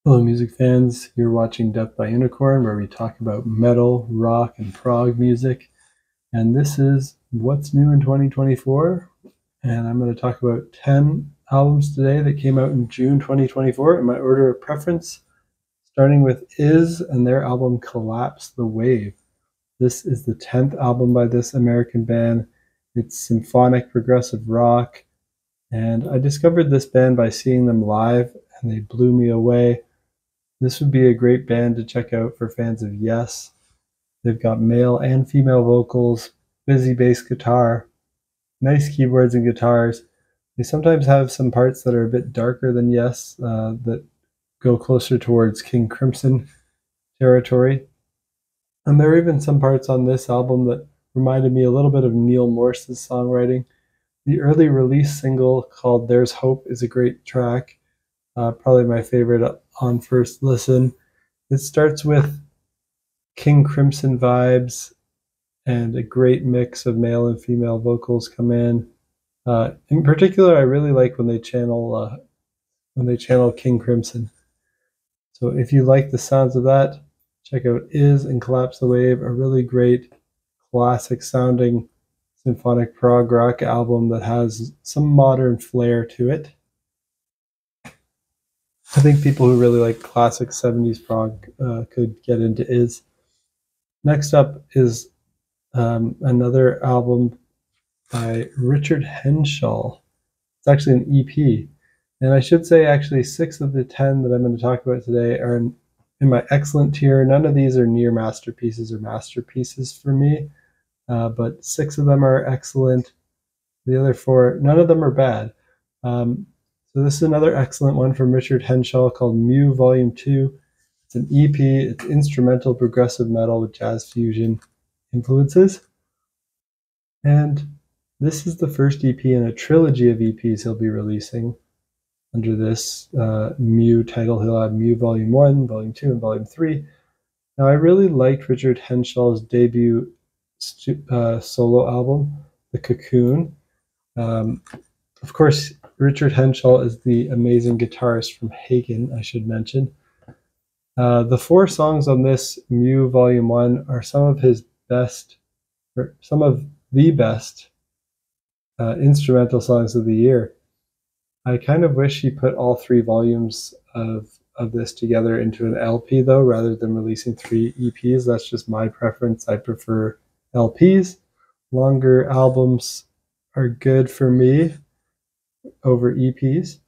Hello music fans, you're watching Death by Unicorn, where we talk about metal, rock, and prog music. And this is what's new in 2024. And I'm going to talk about 10 albums today that came out in June 2024 in my order of preference, starting with Izz and their album Collapse the Wave. This is the 10th album by this American band. It's symphonic progressive rock. And I discovered this band by seeing them live, and they blew me away. This would be a great band to check out for fans of Yes. They've got male and female vocals, busy bass guitar, nice keyboards and guitars. They sometimes have some parts that are a bit darker than Yes, that go closer towards King Crimson territory. And there are even some parts on this album that reminded me a little bit of Neil Morse's songwriting. The early release single called There's Hope is a great track. Probably my favorite on first listen. It starts with King Crimson vibes and a great mix of male and female vocals come in. In particular, I really like when they channel King Crimson. So if you like the sounds of that, check out Izz and Collapse the Wave, a really great classic sounding symphonic prog rock album that has some modern flair to it. I think people who really like classic 70s prog could get into Izz. Next up is another album by Richard Henshall. It's actually an EP. And I should say actually 6 of the 10 that I'm going to talk about today are in my excellent tier. None of these are near masterpieces or masterpieces for me, but 6 of them are excellent. The other 4, none of them are bad. So this is another excellent one from Richard Henshall called Mu Volume 2. It's an EP. It's instrumental progressive metal with jazz fusion influences. And this is the first EP in a trilogy of EPs he'll be releasing under this Mu title. He'll have Mu Volume 1, Volume 2, and Volume 3. Now, I really liked Richard Henshall's debut solo album, The Cocoon. Of course, Richard Henshall is the amazing guitarist from Hagen, I should mention. The 4 songs on this Mu Volume 1 are some of his best, or some of the best instrumental songs of the year. I kind of wish he put all 3 volumes of this together into an LP, though, rather than releasing 3 EPs. That's just my preference. I prefer LPs. Longer albums are good for me over EPs.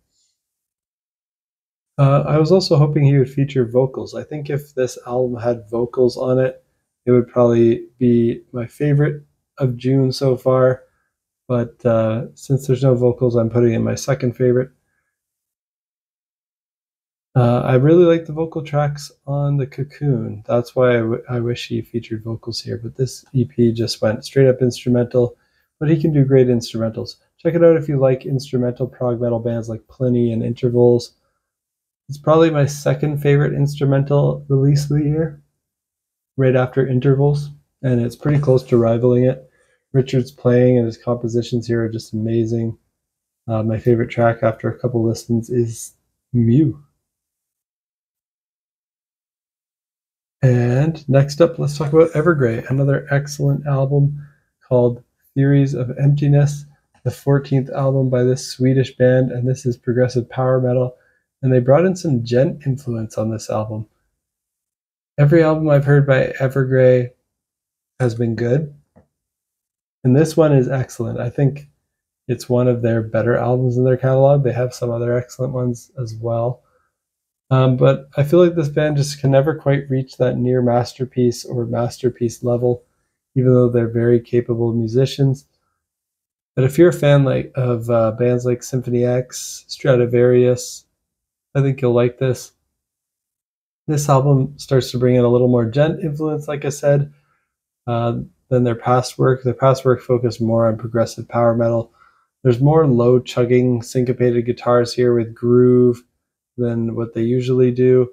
I was also hoping he would feature vocals. I think if this album had vocals on it, it would probably be my favorite of June so far. But since there's no vocals, I'm putting in my second favorite. I really like the vocal tracks on The Cocoon. That's why I wish he featured vocals here. But this EP just went straight up instrumental. But he can do great instrumentals. Check it out if you like instrumental prog metal bands like Pliny and Intervals. It's probably my second favorite instrumental release of the year, right after Intervals, and it's pretty close to rivaling it. Richard's playing and his compositions here are just amazing. My favorite track after a couple listens is Mu. And next up, let's talk about Evergrey, another excellent album called Theories of Emptiness, the 14th album by this Swedish band, and this is progressive power metal, and they brought in some gent influence on this album. Every album I've heard by Evergrey has been good, and this one is excellent. I think it's one of their better albums in their catalog. They have some other excellent ones as well. But I feel like this band just can never quite reach that near masterpiece or masterpiece level, even though they're very capable musicians. But if you're a fan of bands like Symphony X, Stradivarius, I think you'll like this. This album starts to bring in a little more gent influence, like I said, than their past work. Their past work focused more on progressive power metal. There's more low chugging syncopated guitars here with groove than what they usually do.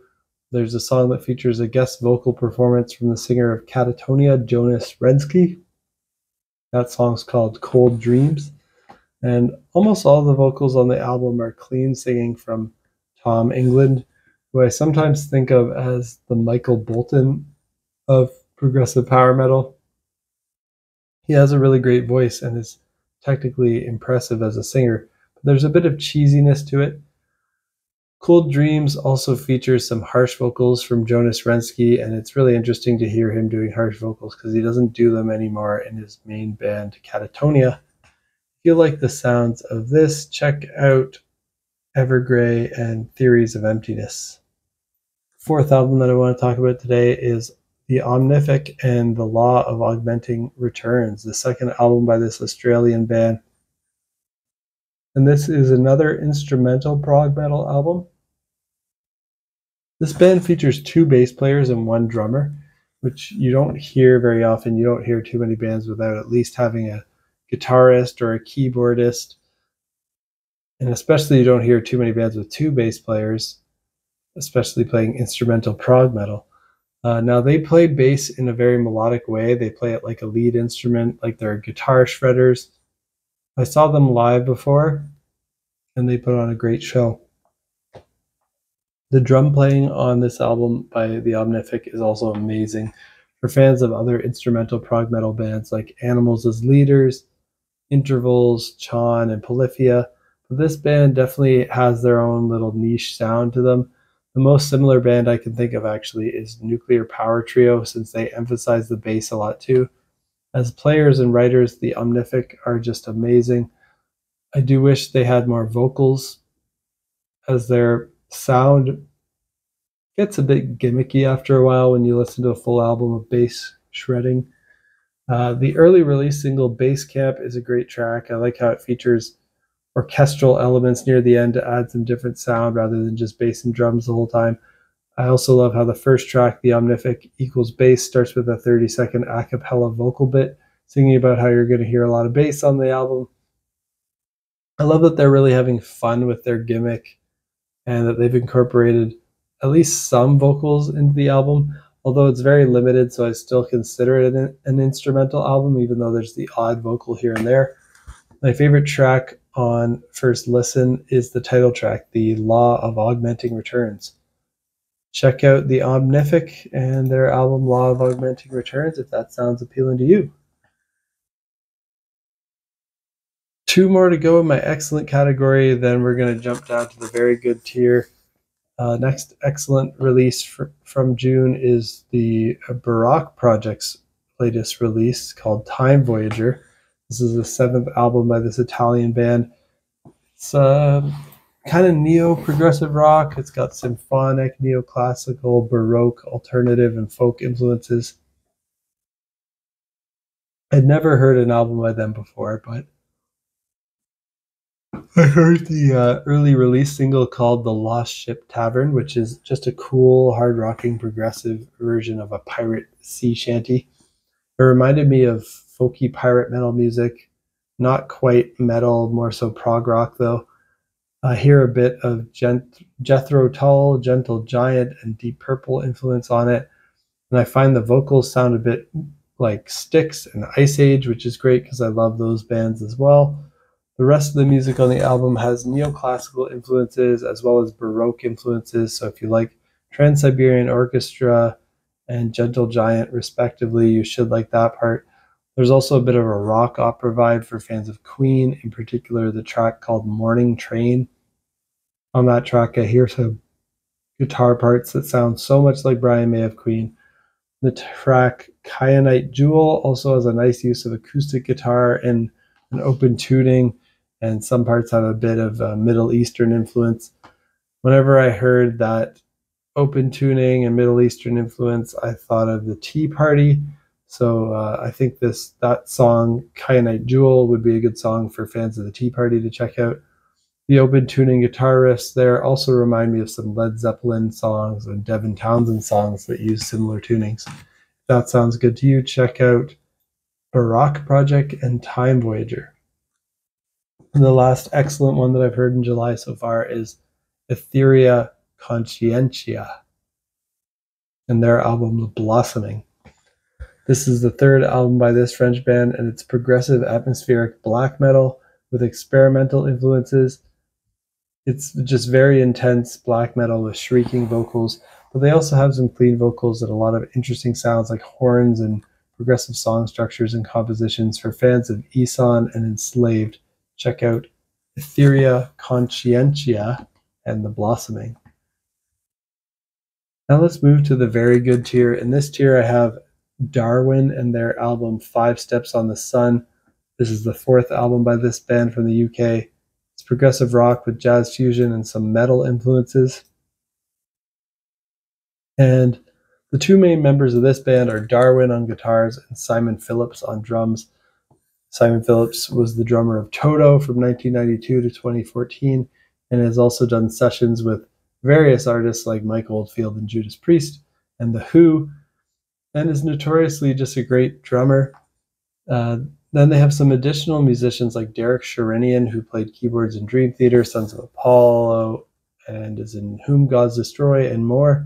There's a song that features a guest vocal performance from the singer of Catatonia, Jonas Redsky. That song's called Cold Dreams. And almost all the vocals on the album are clean singing from Tom England, who I sometimes think of as the Michael Bolton of progressive power metal. He has a really great voice and is technically impressive as a singer, but there's a bit of cheesiness to it. Cold Dreams also features some harsh vocals from Jonas Rensky, and it's really interesting to hear him doing harsh vocals because he doesn't do them anymore in his main band, Catatonia. If you like the sounds of this, check out Evergrey and Theories of Emptiness. Fourth album that I want to talk about today is The Omnific and the Law of Augmenting Returns, the second album by this Australian band. And this is another instrumental prog metal album. This band features 2 bass players and 1 drummer, which you don't hear very often. You don't hear too many bands without at least having a guitarist or a keyboardist. And especially you don't hear too many bands with 2 bass players, especially playing instrumental prog metal. Now they play bass in a very melodic way. They play it like a lead instrument, like they're guitar shredders. I saw them live before, and they put on a great show. The drum playing on this album by The Omnific is also amazing. For fans of other instrumental prog metal bands like Animals as Leaders, Intervals, Chon, and Polyphia, but this band definitely has their own little niche sound to them. The most similar band I can think of actually is Nuclear Power Trio, since they emphasize the bass a lot too. As players and writers, the Omnific are just amazing. I do wish they had more vocals, as their sound gets a bit gimmicky after a while when you listen to a full album of bass shredding. The early release single Bass Camp is a great track. I like how it features orchestral elements near the end to add some different sound rather than just bass and drums the whole time. I also love how the first track, The Omnific equals bass, starts with a 30-second a cappella vocal bit, singing about how you're going to hear a lot of bass on the album. I love that they're really having fun with their gimmick and that they've incorporated at least some vocals into the album, although it's very limited, so I still consider it an instrumental album, even though there's the odd vocal here and there. My favorite track on first listen is the title track, The Law of Augmenting Returns. Check out The Omnific and their album Law of Augmenting Returns if that sounds appealing to you. 2 more to go in my excellent category, then we're going to jump down to the very good tier. Next excellent release from June is the Barock project's latest release called Time Voyager. This is the 7th album by this Italian band. It's kind of neo-progressive rock. It's got symphonic, neoclassical, Baroque, alternative, and folk influences. I'd never heard an album by them before, but I heard the early release single called The Lost Ship Tavern, which is just a cool, hard-rocking, progressive version of a pirate sea shanty. It reminded me of folky pirate metal music, not quite metal, more so prog rock though. I hear a bit of Jethro Tull, Gentle Giant, and Deep Purple influence on it, and I find the vocals sound a bit like Styx and Ice Age, which is great because I love those bands as well. The rest of the music on the album has neoclassical influences as well as Baroque influences, so if you like Trans-Siberian Orchestra and Gentle Giant respectively, you should like that part. There's also a bit of a rock opera vibe for fans of Queen, in particular the track called Morning Train. On that track I hear some guitar parts that sound so much like Brian May of Queen. The track Kyanite Jewel also has a nice use of acoustic guitar and an open tuning, and some parts have a bit of Middle Eastern influence. Whenever I heard that open tuning and Middle Eastern influence, I thought of the Tea Party. So I think that song, Kyanite Jewel, would be a good song for fans of the Tea Party to check out. The open tuning guitar riffs there also remind me of some Led Zeppelin songs and Devin Townsend songs that use similar tunings. If that sounds good to you, check out Barock Project and Time Voyager. And the last excellent one that I've heard in July so far is Ætheria Conscientia and their album The Blossoming. This is the 3rd album by this French band, and it's progressive atmospheric black metal with experimental influences. It's just very intense black metal with shrieking vocals, but they also have some clean vocals and a lot of interesting sounds like horns and progressive song structures and compositions. For fans of Eson and Enslaved, check out Ætheria, Conscientia, and The Blossoming. Now let's move to the very good tier. In this tier, I have DarWin and their album 5 Steps on the Sun. This is the 4th album by this band from the UK. It's progressive rock with jazz fusion and some metal influences. And the 2 main members of this band are DarWin on guitars and Simon Phillips on drums. Simon Phillips was the drummer of Toto from 1992 to 2014 and has also done sessions with various artists like Mike Oldfield and Judas Priest and The Who, and is notoriously just a great drummer. Then they have some additional musicians like Derek Sherinian, who played keyboards in Dream Theater, Sons of Apollo, and is in Whom Gods Destroy, and more.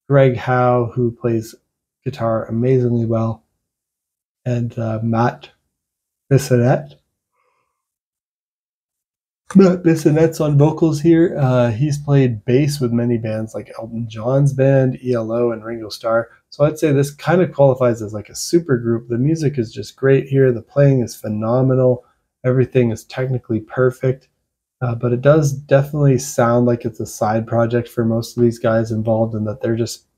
Greg Howe, who plays guitar amazingly well, and Matt Bissonette. Matt Bissonette's on vocals here. He's played bass with many bands like Elton John's band, ELO, and Ringo Starr. So I'd say this kind of qualifies as like a super group. The music is just great here. The playing is phenomenal. Everything is technically perfect. But it does definitely sound like it's a side project for most of these guys involved, and that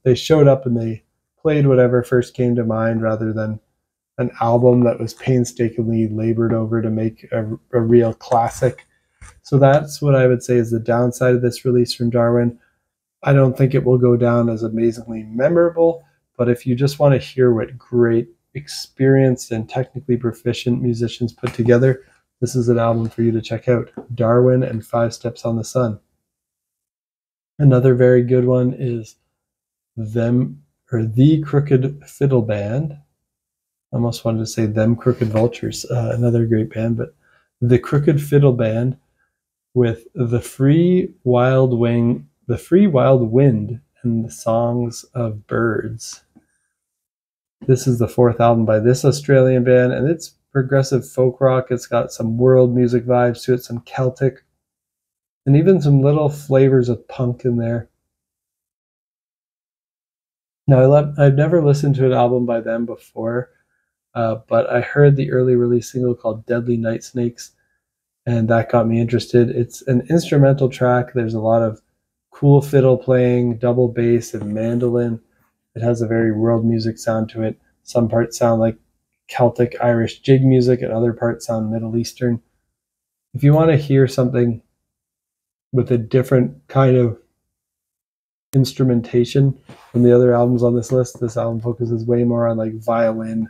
they showed up and they played whatever first came to mind rather than an album that was painstakingly labored over to make a real classic. So that's what I would say is the downside of this release from DarWin. I don't think it will go down as amazingly memorable, but if you just want to hear what great, experienced, and technically proficient musicians put together, this is an album for you to check out. DarWin and 5 Steps on the Sun. Another very good one is The Crooked Fiddle Band. I almost wanted to say Them Crooked Vultures, another great band, but The Crooked Fiddle Band with The Free Wild Wind and the Songs of Birds. This is the 4th album by this Australian band, and it's progressive folk rock. It's got some world music vibes to it, some Celtic, and even some little flavors of punk in there. Now, I've never listened to an album by them before, but I heard the early release single called Deadly Night Snakes, and that got me interested. It's an instrumental track. There's a lot of cool fiddle playing, double bass, and mandolin. It has a very world music sound to it. Some parts sound like Celtic Irish jig music, and other parts sound Middle Eastern. If you want to hear something with a different kind of instrumentation from the other albums on this list, this album focuses way more on like violin,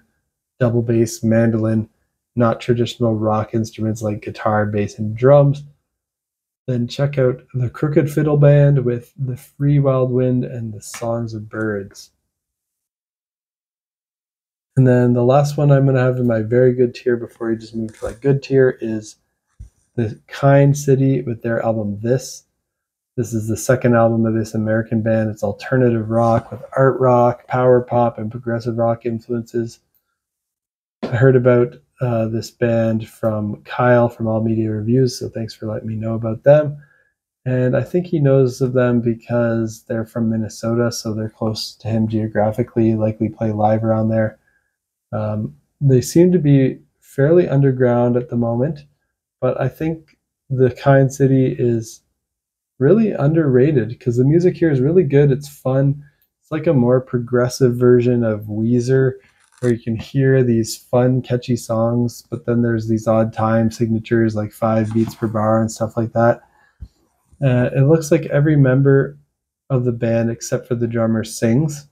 double bass, mandolin, not traditional rock instruments like guitar, bass, and drums. Then check out The Crooked Fiddle Band with The Free Wild Wind and the Songs of Birds. And then the last one I'm going to have in my very good tier before we just move to my good tier is The Kind City with their album This. This is the 2nd album of this American band. It's alternative rock with art rock, power pop, and progressive rock influences. I heard about this band from Kyle from All Media Reviews, so thanks for letting me know about them. And I think he knows of them because they're from Minnesota, so they're close to him geographically, likely play live around there. They seem to be fairly underground at the moment, but I think The Kind City is really underrated because the music here is really good. It's fun. It's like a more progressive version of Weezer, where you can hear these fun, catchy songs, but then there's these odd time signatures like 5 beats per bar and stuff like that. It looks like every member of the band, except for the drummer, sings.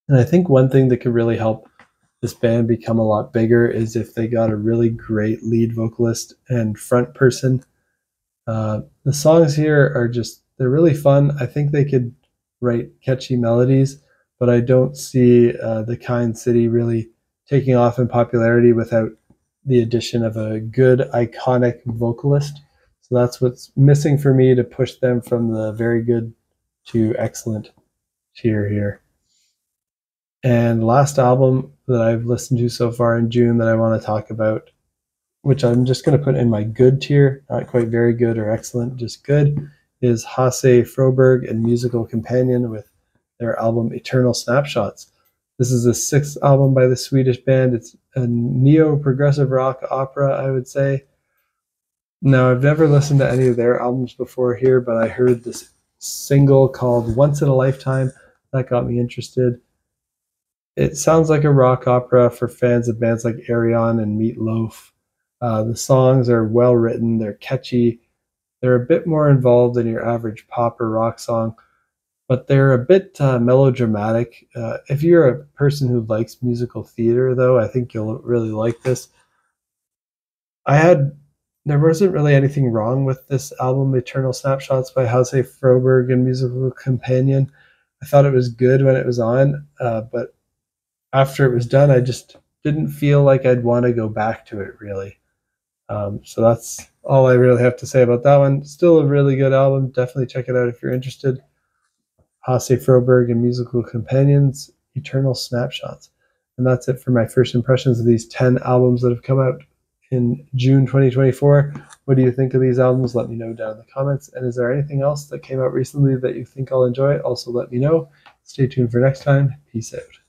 And I think one thing that could really help this band become a lot bigger is if they got a really great lead vocalist and front person. The songs here are they're really fun. I think they could write catchy melodies, but I don't see The Kind City really taking off in popularity without the addition of a good, iconic vocalist. So that's what's missing for me to push them from the very good to excellent tier here. And last album that I've listened to so far in June that I want to talk about which I'm just going to put in my good tier, not quite very good or excellent, just good, is Hasse, Fröberg, and Musical Companion with their album Eternal Snapshots. This is the 6th album by the Swedish band. It's a neo-progressive rock opera, I would say. Now, I've never listened to any of their albums before here, but I heard this single called Once in a Lifetime. That got me interested. It sounds like a rock opera for fans of bands like Arion and Meat Loaf. The songs are well written, they're catchy, they're a bit more involved than your average pop or rock song, but they're a bit melodramatic. If you're a person who likes musical theater, though, I think you'll really like this. There wasn't really anything wrong with this album, Eternal Snapshots by Hasse, Fröberg, and Musical Companion. I thought it was good when it was on, but after it was done, I just didn't feel like I'd want to go back to it, really. So that's all I really have to say about that one. Still a really good album. Definitely check it out if you're interested. Hasse, Fröberg, and Musical Companions, Eternal Snapshots. And that's it for my first impressions of these 10 albums that have come out in June 2024. What do you think of these albums? Let me know down in the comments. And is there anything else that came out recently that you think I'll enjoy? Also let me know. Stay tuned for next time. Peace out.